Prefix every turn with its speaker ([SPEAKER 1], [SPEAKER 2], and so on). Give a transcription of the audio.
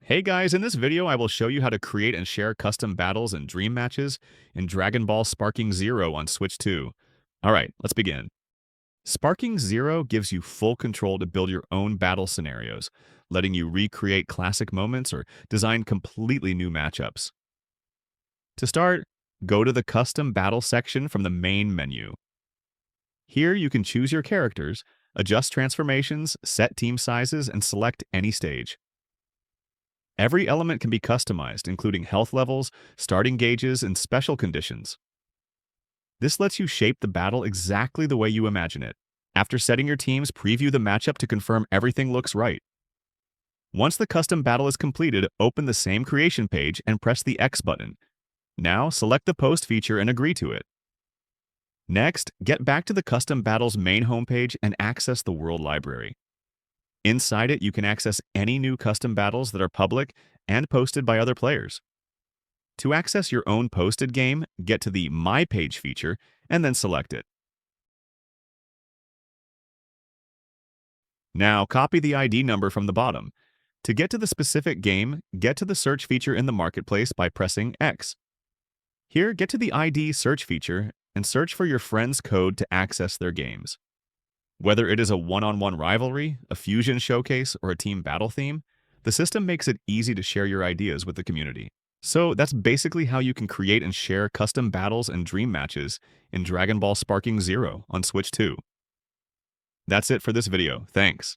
[SPEAKER 1] Hey guys, in this video I will show you how to create and share custom battles and dream matches in Dragon Ball Sparking Zero on Switch 2. Alright, let's begin. Sparking Zero gives you full control to build your own battle scenarios, letting you recreate classic moments or design completely new matchups. To start, go to the Custom Battle section from the main menu. Here you can choose your characters, adjust transformations, set team sizes, and select any stage. Every element can be customized, including health levels, starting gauges, and special conditions. This lets you shape the battle exactly the way you imagine it. After setting your teams, preview the matchup to confirm everything looks right. Once the custom battle is completed, open the same creation page and press the X button. Now, select the post feature and agree to it. Next, get back to the custom battle's main homepage and access the World Library. Inside it, you can access any new custom battles that are public and posted by other players. To access your own posted game, get to the My Page feature and then select it. Now, copy the ID number from the bottom. To get to the specific game, get to the search feature in the marketplace by pressing X. Here, get to the ID search feature and search for your friend's code to access their games. Whether it is a one-on-one rivalry, a fusion showcase, or a team battle theme, the system makes it easy to share your ideas with the community. So that's basically how you can create and share custom battles and dream matches in Dragon Ball Sparking Zero on Switch 2. That's it for this video. Thanks.